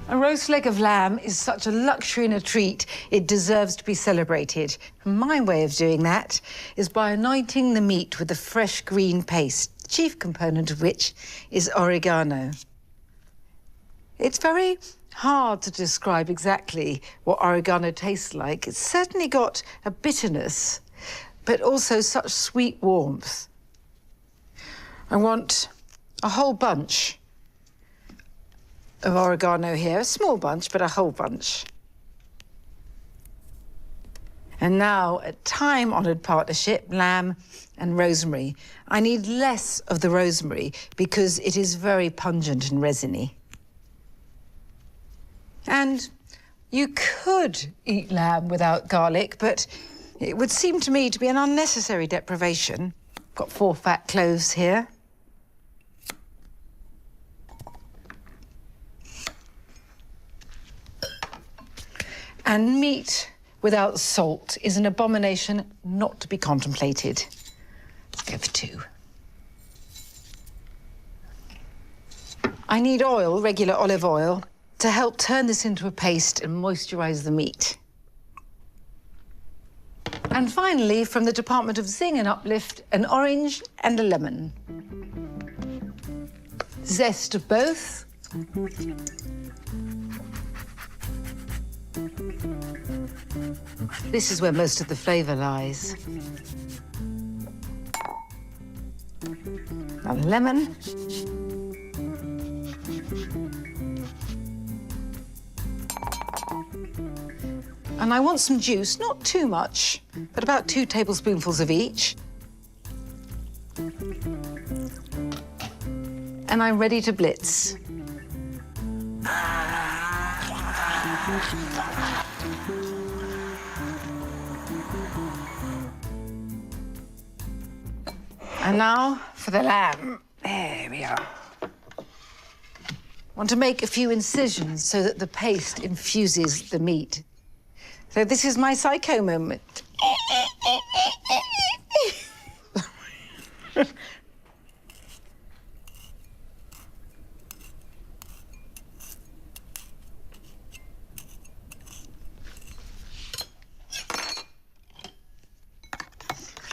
A roast leg of lamb is such a luxury and a treat, it deserves to be celebrated. My way of doing that is by anointing the meat with a fresh green paste, the chief component of which is oregano. It's very hard to describe exactly what oregano tastes like. It's certainly got a bitterness, but also such sweet warmth. I want a whole bunch of oregano here, a small bunch, but a whole bunch. And now, a time-honoured partnership, lamb and rosemary. I need less of the rosemary because it is very pungent and resiny. And you could eat lamb without garlic, but it would seem to me to be an unnecessary deprivation. Got 4 fat cloves here. And meat without salt is an abomination not to be contemplated. Let's go for 2. I need oil, regular olive oil, to help turn this into a paste and moisturise the meat. And finally, from the Department of Zing and Uplift, an orange and a lemon. Zest of both. This is where most of the flavour lies. A lemon. And I want some juice, not too much, but about 2 tablespoonfuls of each. And I'm ready to blitz. And now for the lamb. There we are. Want to make a few incisions so that the paste infuses the meat. So this is my psycho moment.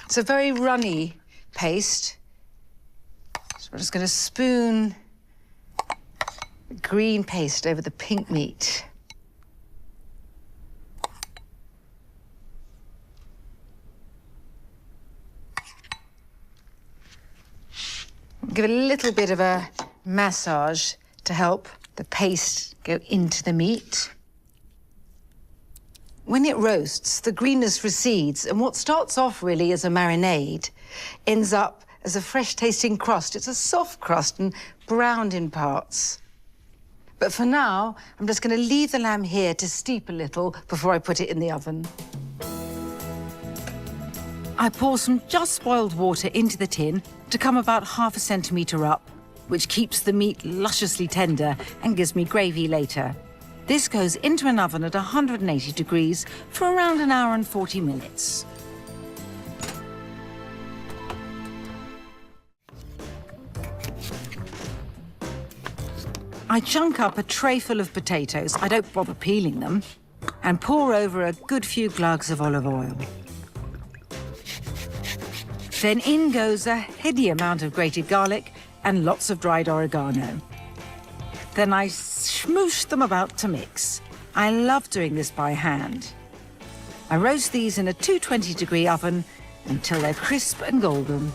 It's a very runny paste. So we're just going to spoon green paste over the pink meat. Give it a little bit of a massage to help the paste go into the meat. When it roasts, the greenness recedes, and what starts off really as a marinade ends up as a fresh-tasting crust. It's a soft crust and browned in parts. But for now, I'm just going to leave the lamb here to steep a little before I put it in the oven. I pour some just boiled water into the tin to come about ½ centimetre up, which keeps the meat lusciously tender and gives me gravy later. This goes into an oven at 180 degrees for around 1 hour and 40 minutes. I chunk up a tray full of potatoes, I don't bother peeling them, and pour over a good few glugs of olive oil. Then in goes a heady amount of grated garlic and lots of dried oregano. Then I smoosh them about to mix. I love doing this by hand. I roast these in a 220-degree oven until they're crisp and golden.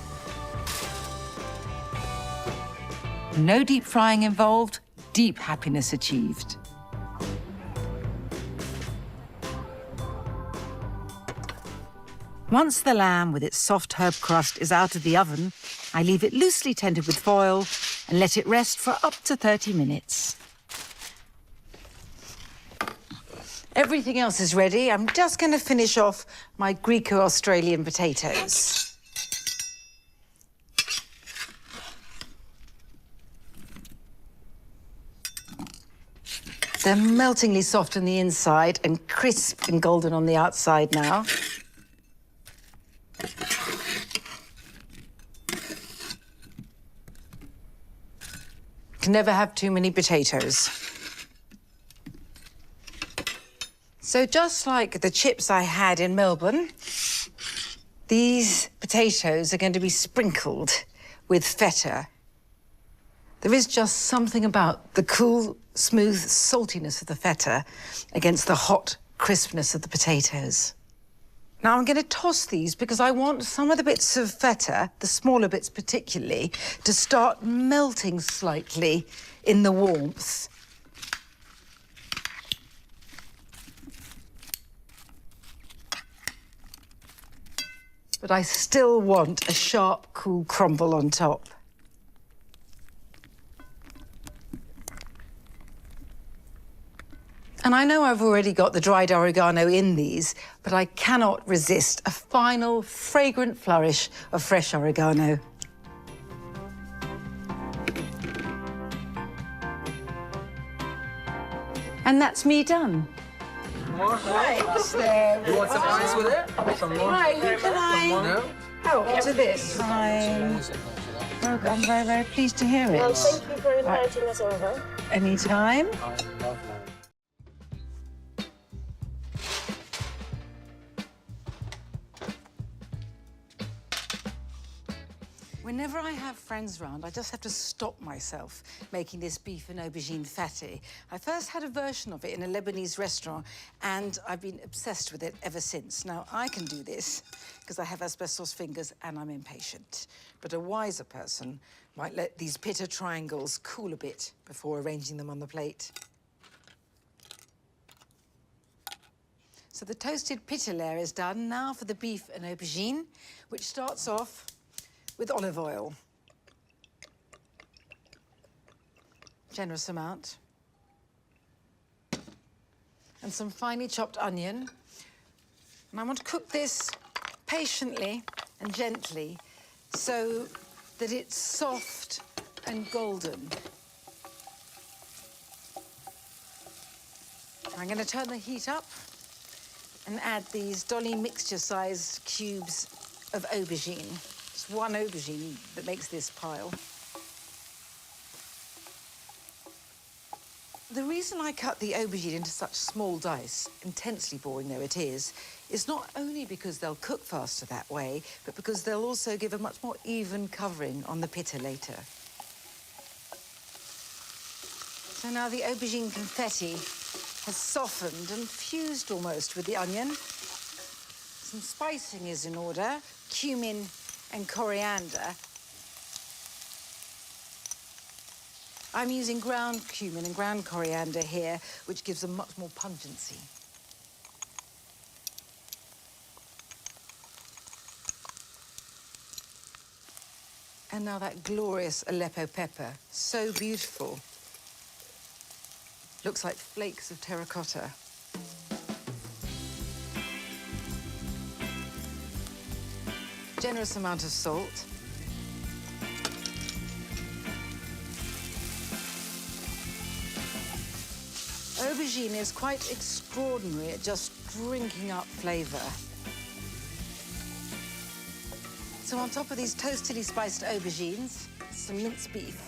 No deep frying involved, deep happiness achieved. Once the lamb with its soft herb crust is out of the oven, I leave it loosely tendered with foil and let it rest for up to 30 minutes. Everything else is ready. I'm just going to finish off my Greco-Australian potatoes. They're meltingly soft on the inside and crisp and golden on the outside now. Can never have too many potatoes. So just like the chips I had in Melbourne, these potatoes are going to be sprinkled with feta. There is just something about the cool, smooth saltiness of the feta against the hot crispness of the potatoes. Now, I'm going to toss these because I want some of the bits of feta, the smaller bits particularly, to start melting slightly in the warmth. But I still want a sharp, cool crumble on top. And I know I've already got the dried oregano in these, but I cannot resist a final, fragrant flourish of fresh oregano. And that's me done. Right, there. You want some ice with it? Some more? Right, who can I No? help to this? I'm very, very pleased to hear it. Well, thank you for inviting us over. Anytime. I love that. Whenever I have friends round, I just have to stop myself making this beef and aubergine fatteh. I first had a version of it in a Lebanese restaurant, and I've been obsessed with it ever since. Now, I can do this because I have asbestos fingers and I'm impatient. But a wiser person might let these pitta triangles cool a bit before arranging them on the plate. So the toasted pitta layer is done. Now for the beef and aubergine, which starts off with olive oil. Generous amount. And some finely chopped onion. And I want to cook this patiently and gently so that it's soft and golden. I'm going to turn the heat up and add these dolly mixture-sized cubes of aubergine. It's one aubergine that makes this pile. The reason I cut the aubergine into such small dice, intensely boring though it is not only because they'll cook faster that way, but because they'll also give a much more even covering on the pitta later. So now the aubergine confetti has softened and fused almost with the onion. Some spicing is in order, cumin and coriander. I'm using ground cumin and ground coriander here, which gives them much more pungency. And now that glorious Aleppo pepper, so beautiful. Looks like flakes of terracotta. Generous amount of salt. Aubergine is quite extraordinary at just drinking up flavour. So on top of these toastedly spiced aubergines, some minced beef.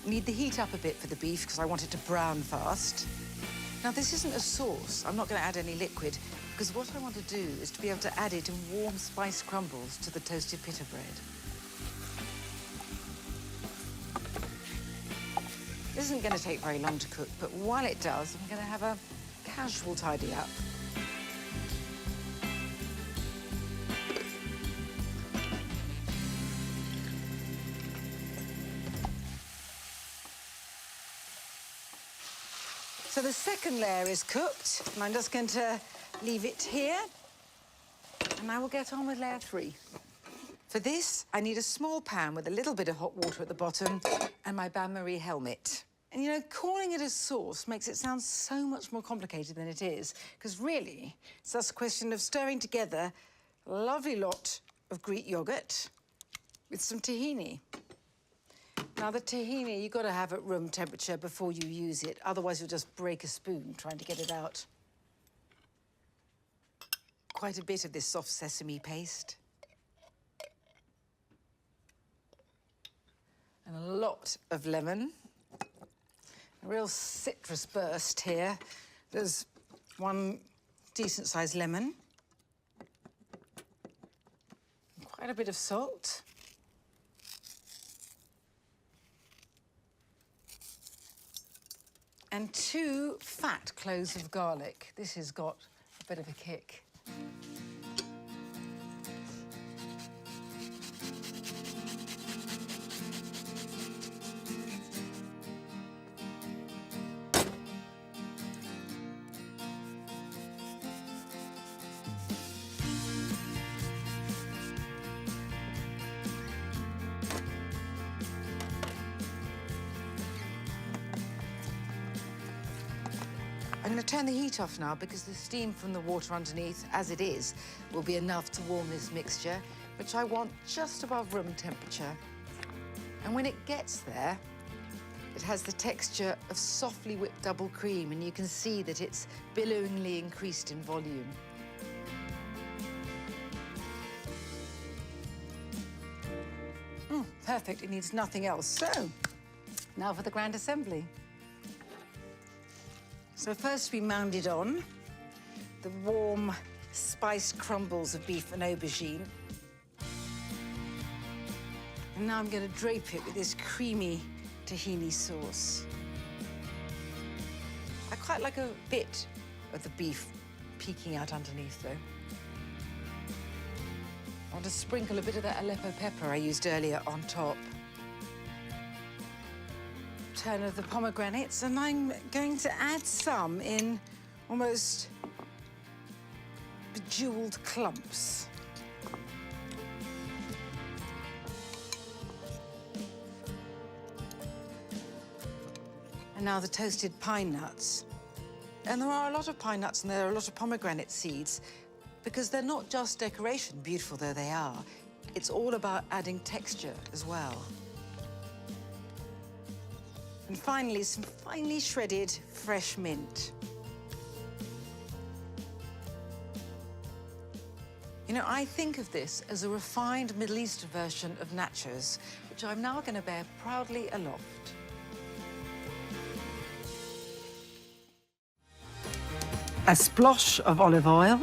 Need the heat up a bit for the beef because I want it to brown fast. Now, this isn't a sauce. I'm not going to add any liquid because what I want to do is to be able to add it in warm spice crumbles to the toasted pitta bread. This isn't going to take very long to cook, but while it does, I'm going to have a casual tidy up. So the second layer is cooked, and I'm just going to leave it here, and I will get on with layer 3. For this, I need a small pan with a little bit of hot water at the bottom and my bain-marie helmet. And you know, calling it a sauce makes it sound so much more complicated than it is, because really, it's just a question of stirring together a lovely lot of Greek yogurt with some tahini. Now, the tahini, you've got to have at room temperature before you use it. Otherwise, you'll just break a spoon trying to get it out. quite a bit of this soft sesame paste. And a lot of lemon. A real citrus burst here. There's one decent-sized lemon. Quite a bit of salt. And 2 fat cloves of garlic. This has got a bit of a kick. I'm going to turn the heat off now because the steam from the water underneath, as it is, will be enough to warm this mixture, which I want just above room temperature. And when it gets there, it has the texture of softly whipped double cream, and you can see that it's billowingly increased in volume. Perfect, it needs nothing else. So, now for the grand assembly. So first we mounded on the warm, spiced crumbles of beef and aubergine. And now I'm going to drape it with this creamy tahini sauce. I quite like a bit of the beef peeking out underneath, though. I want to sprinkle a bit of that Aleppo pepper I used earlier on top. Turn of the pomegranates, and I'm going to add some in almost bejeweled clumps. And now the toasted pine nuts. And there are a lot of pine nuts and there are a lot of pomegranate seeds because they're not just decoration, beautiful though they are. It's all about adding texture as well. And finally, some finely shredded fresh mint. You know, I think of this as a refined Middle Eastern version of nachos, which I'm now going to bear proudly aloft. A splosh of olive oil.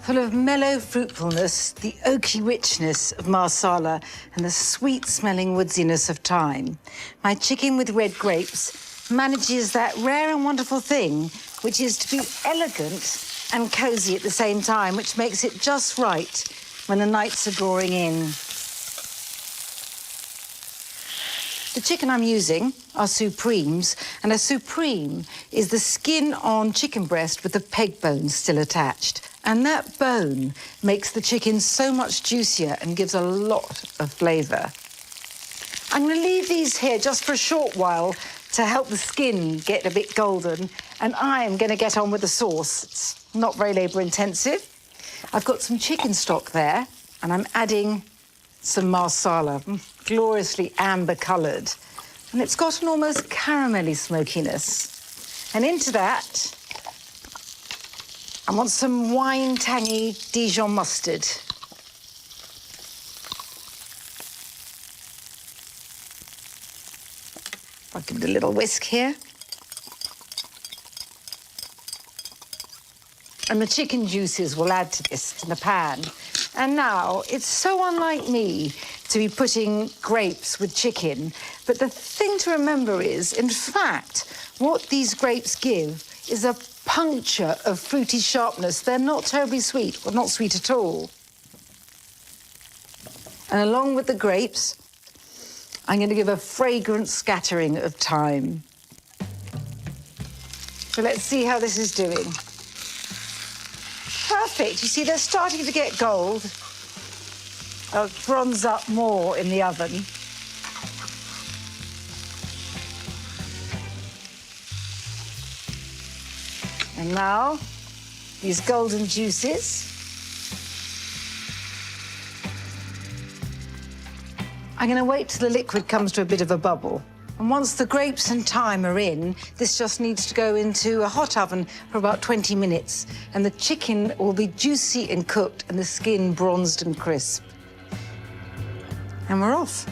Full of mellow fruitfulness, the oaky richness of marsala, and the sweet-smelling woodsiness of thyme. My chicken with red grapes manages that rare and wonderful thing, which is to be elegant and cosy at the same time, which makes it just right when the nights are drawing in. The chicken I'm using are supremes, and a supreme is the skin-on chicken breast with the peg bone still attached. And that bone makes the chicken so much juicier and gives a lot of flavour. I'm going to leave these here just for a short while to help the skin get a bit golden, and I'm going to get on with the sauce. It's not very labour-intensive. I've got some chicken stock there, and I'm adding some marsala, gloriously amber-coloured. And it's got an almost caramelly smokiness. And into that, I want some wine-tangy Dijon mustard. I'll give it a little whisk here. And the chicken juices will add to this in the pan. And now, it's so unlike me to be putting grapes with chicken, but the thing to remember is, in fact, what these grapes give is a puncture of fruity sharpness. They're not terribly sweet, or not sweet at all. And along with the grapes, I'm going to give a fragrant scattering of thyme. So let's see how this is doing. Perfect. You see, they're starting to get gold. They'll bronze up more in the oven. And now, these golden juices. I'm going to wait till the liquid comes to a bit of a bubble. And once the grapes and thyme are in, this just needs to go into a hot oven for about 20 minutes. And the chicken will be juicy and cooked and the skin bronzed and crisp. And we're off.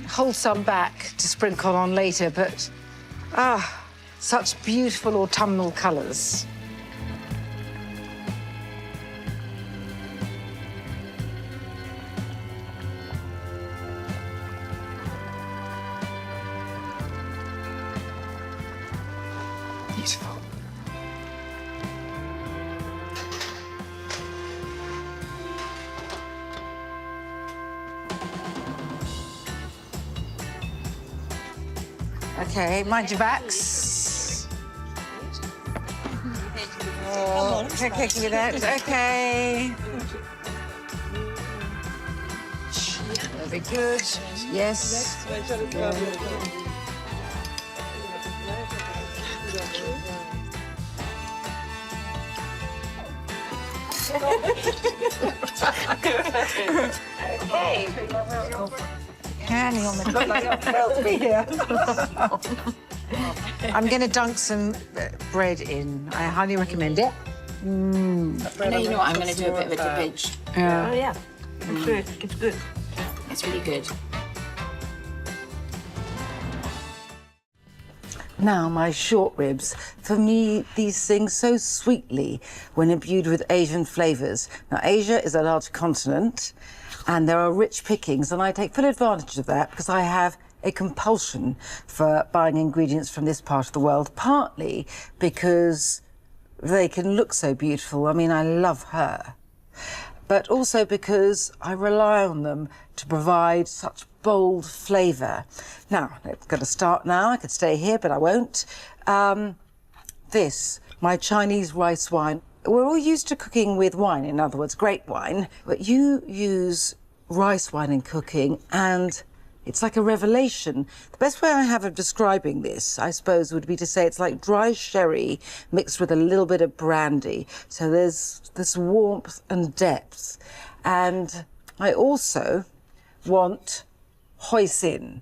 Hold some back to sprinkle on later, but such beautiful autumnal colours. Beautiful. Okay, mind your backs. Oh, kicking it out. Okay. Very good. Yes. Handy on the here. I'm going to dunk some bread in. I highly recommend it. No, you know what? I'm going to do a bit of a dippage. Oh, yeah. It's good. It's good. It's really good. Now, my short ribs. For me, these sing so sweetly when imbued with Asian flavours. Now, Asia is a large continent, and there are rich pickings, and I take full advantage of that because I have a compulsion for buying ingredients from this part of the world, partly because they can look so beautiful. I mean, I love her. But also because I rely on them to provide such bold flavour. Now, it's going to start now. I could stay here, but I won't. This, my Chinese rice wine. We're all used to cooking with wine, in other words, grape wine, but you use rice wine in cooking, and it's like a revelation. The best way I have of describing this, I suppose, would be to say it's like dry sherry mixed with a little bit of brandy. So there's this warmth and depth. And I also want hoisin.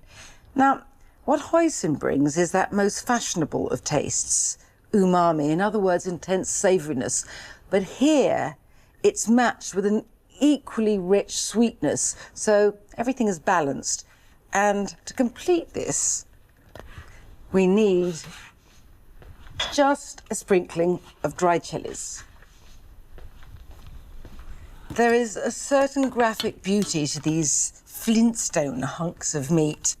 Now, what hoisin brings is that most fashionable of tastes, umami, in other words, intense savouriness. But here, it's matched with an equally rich sweetness, so everything is balanced. And to complete this, we need just a sprinkling of dried chilies. There is a certain graphic beauty to these flintstone hunks of meat.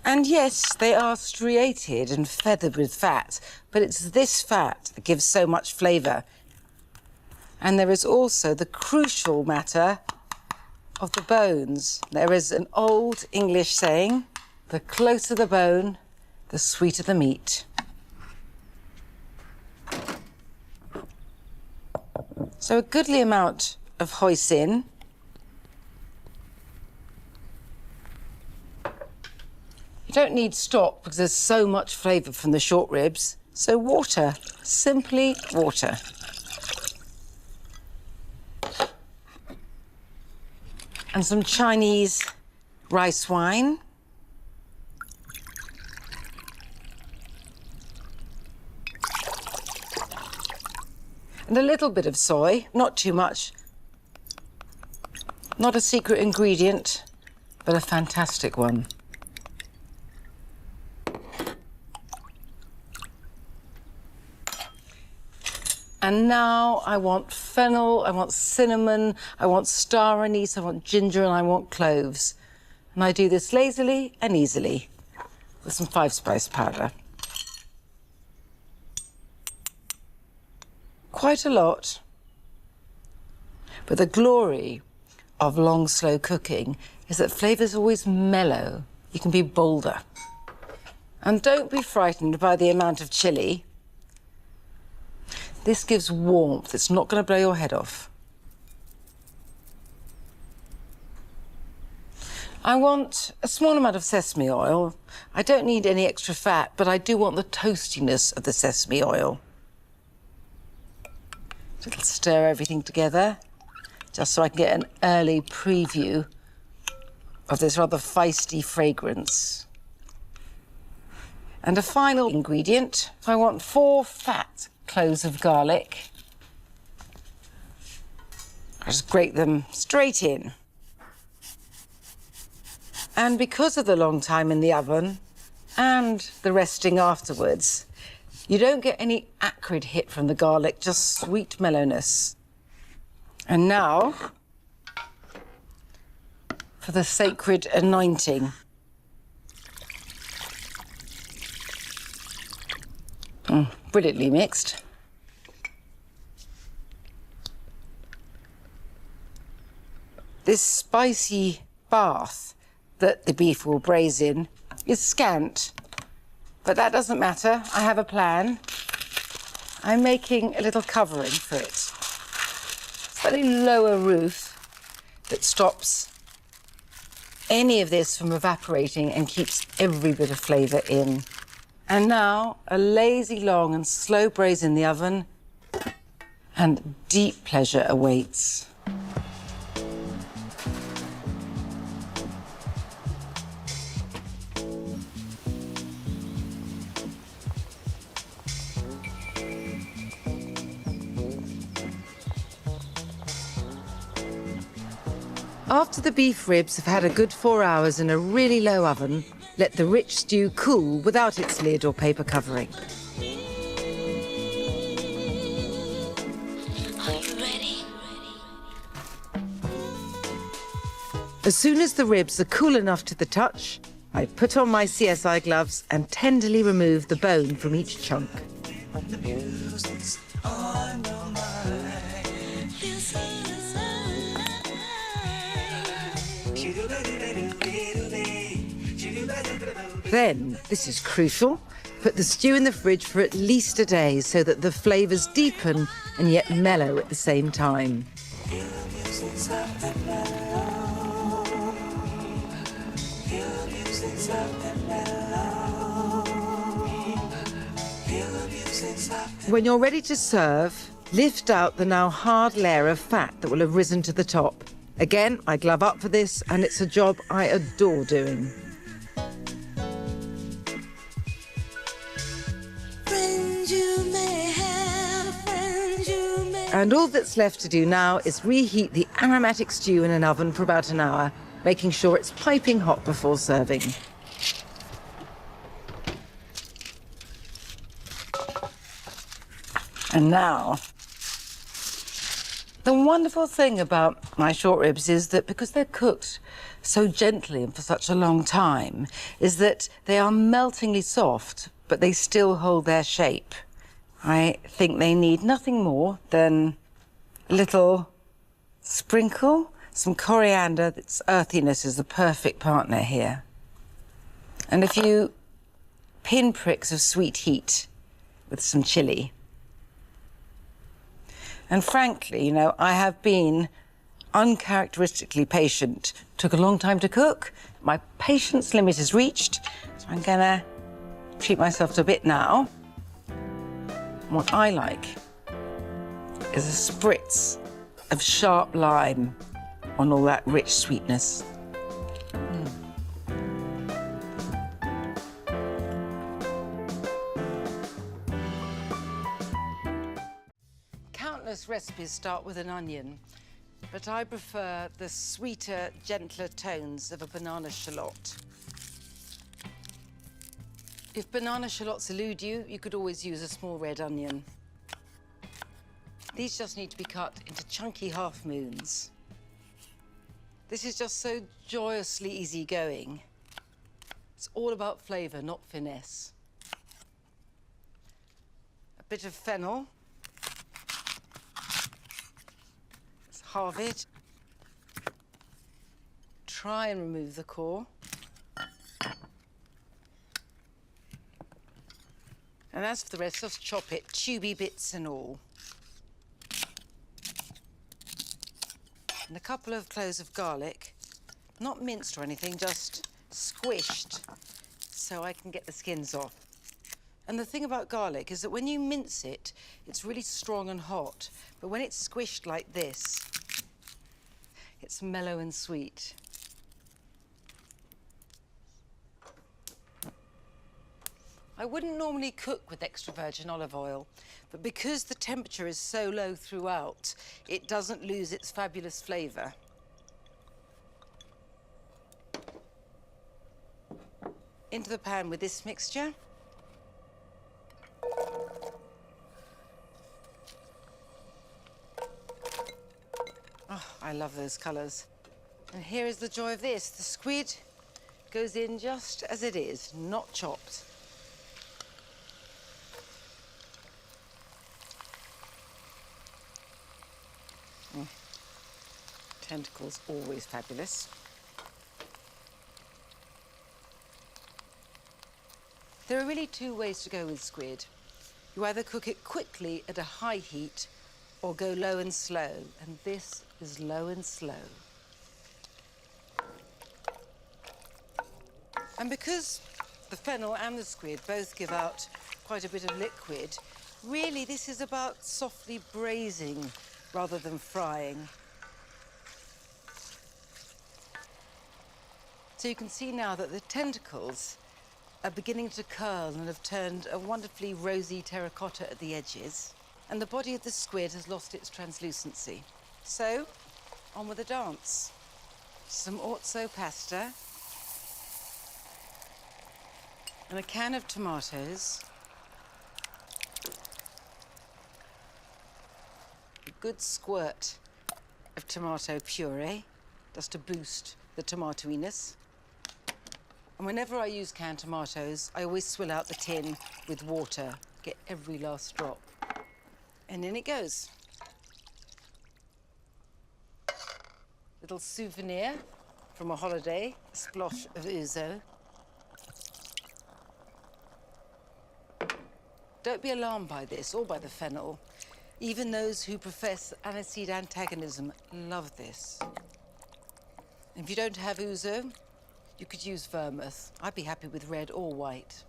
And yes, they are striated and feathered with fat, but it's this fat that gives so much flavour. And there is also the crucial matter of the bones. There is an old English saying, the closer the bone, the sweeter the meat. So a goodly amount of hoisin. You don't need stock because there's so much flavour from the short ribs. So water, simply water. And some Chinese rice wine. And a little bit of soy, not too much. Not a secret ingredient, but a fantastic one. And now I want fennel, I want cinnamon, I want star anise, I want ginger, and I want cloves. And I do this lazily and easily with some 5-spice powder. Quite a lot. But the glory of long, slow cooking is that flavour's always mellow. You can be bolder. And don't be frightened by the amount of chilli. This gives warmth. It's not going to blow your head off. I want a small amount of sesame oil. I don't need any extra fat, but I do want the toastiness of the sesame oil. Just stir everything together, just so I can get an early preview of this rather feisty fragrance. And a final ingredient, I want 4 fat cloves of garlic. I just grate them straight in. And because of the long time in the oven and the resting afterwards, you don't get any acrid hit from the garlic, just sweet mellowness. And now, for the sacred anointing. Brilliantly mixed. This spicy bath that the beef will braise in is scant, but that doesn't matter. I have a plan. I'm making a little covering for it. Slightly lower roof that stops any of this from evaporating and keeps every bit of flavour in. And now, a lazy, long and slow braise in the oven, and deep pleasure awaits. After the beef ribs have had a good 4 hours in a really low oven, let the rich stew cool without its lid or paper covering. Are you ready? As soon as the ribs are cool enough to the touch, I put on my CSI gloves and tenderly remove the bone from each chunk. Then, this is crucial, put the stew in the fridge for at least a day so that the flavours deepen and yet mellow at the same time. When you're ready to serve, lift out the now hard layer of fat that will have risen to the top. Again, I glove up for this, and it's a job I adore doing. And all that's left to do now is reheat the aromatic stew in an oven for about an hour, making sure it's piping hot before serving. And now, the wonderful thing about my short ribs is that because they're cooked so gently and for such a long time, is that they are meltingly soft, but they still hold their shape. I think they need nothing more than a little sprinkle, some coriander. Its earthiness is the perfect partner here. And a few pinpricks of sweet heat with some chilli. And frankly, you know, I have been uncharacteristically patient. Took a long time to cook. My patience limit is reached, so I'm gonna treat myself to a bit now. What I like is a spritz of sharp lime on all that rich sweetness. Countless recipes start with an onion, but I prefer the sweeter, gentler tones of a banana shallot. If banana shallots elude you, you could always use a small red onion. These just need to be cut into chunky half moons. This is just so joyously easygoing. It's all about flavour, not finesse. A bit of fennel. Let's halve it. Try and remove the core. And as for the rest, just chop it, tubey bits and all. And a couple of cloves of garlic, Not minced or anything, just squished so I can get the skins off. And the thing about garlic is that when you mince it, it's really strong and hot. But when it's squished like this, it's mellow and sweet. I wouldn't normally cook with extra virgin olive oil, but because the temperature is so low throughout, it doesn't lose its fabulous flavour. Into the pan with this mixture. Oh, I love those colours. And here is the joy of this. The squid goes in just as it is, not chopped. Tentacles, always fabulous. There are really two ways to go with squid. You either cook it quickly at a high heat or go low and slow, and this is low and slow. And because the fennel and the squid both give out quite a bit of liquid, really this is about softly braising rather than frying. So you can see now that the tentacles are beginning to curl and have turned a wonderfully rosy terracotta at the edges, and the body of the squid has lost its translucency. So, on with the dance. Some Orzo pasta, and a can of tomatoes, a good squirt of tomato puree, just to boost the tomatoiness. And whenever I use canned tomatoes, I always swill out the tin with water, get every last drop. And in it goes. Little souvenir from a holiday, a splosh of Orzo. Don't be alarmed by this or by the fennel. Even those who profess aniseed antagonism love this. If you don't have Orzo, you could use vermouth. I'd be happy with red or white.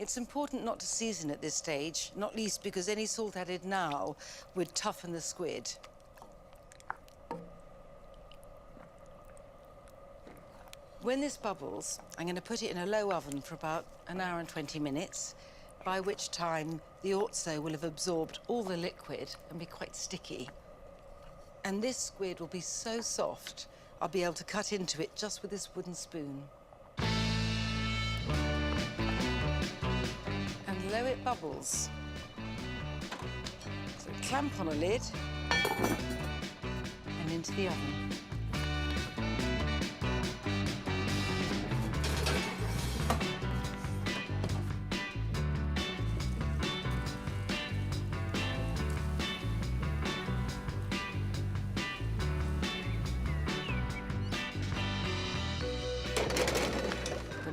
It's important not to season at this stage, not least because any salt added now would toughen the squid. When this bubbles, I'm going to put it in a low oven for about an hour and 20 minutes, by which time the Orzo will have absorbed all the liquid and be quite sticky. And this squid will be so soft, I'll be able to cut into it just with this wooden spoon. And lo, it bubbles. So clamp on a lid and into the oven.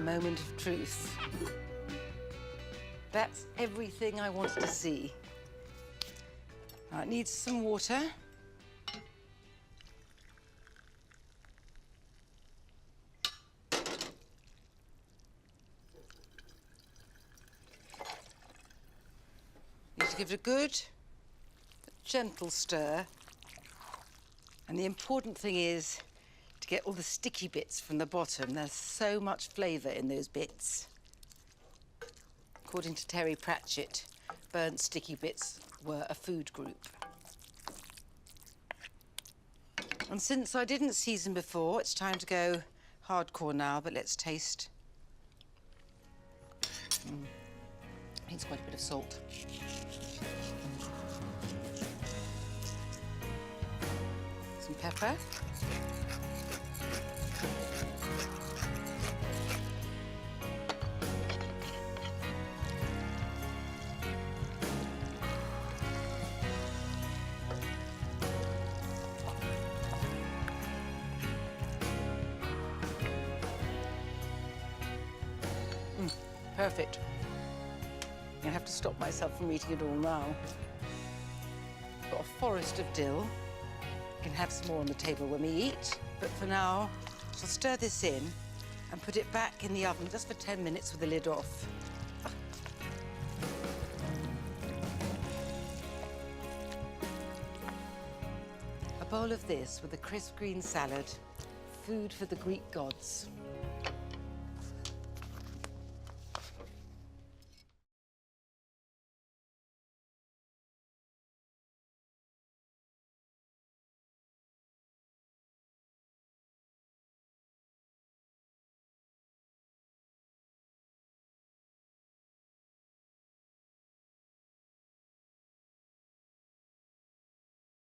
Moment of truth. That's everything I wanted to see. Now it needs some water. Need to give it a good, gentle stir. And the important thing is to get all the sticky bits from the bottom. There's so much flavour in those bits. According to Terry Pratchett, burnt sticky bits were a food group. And since I didn't season before, it's time to go hardcore now, but let's taste. Needs quite a bit of salt. Some pepper. Perfect. I have to stop myself from eating it all now. Got a forest of dill, can have some more on the table when we eat. But for now, I'll stir this in and put it back in the oven just for 10 minutes with the lid off. A bowl of this with a crisp green salad, food for the Greek gods.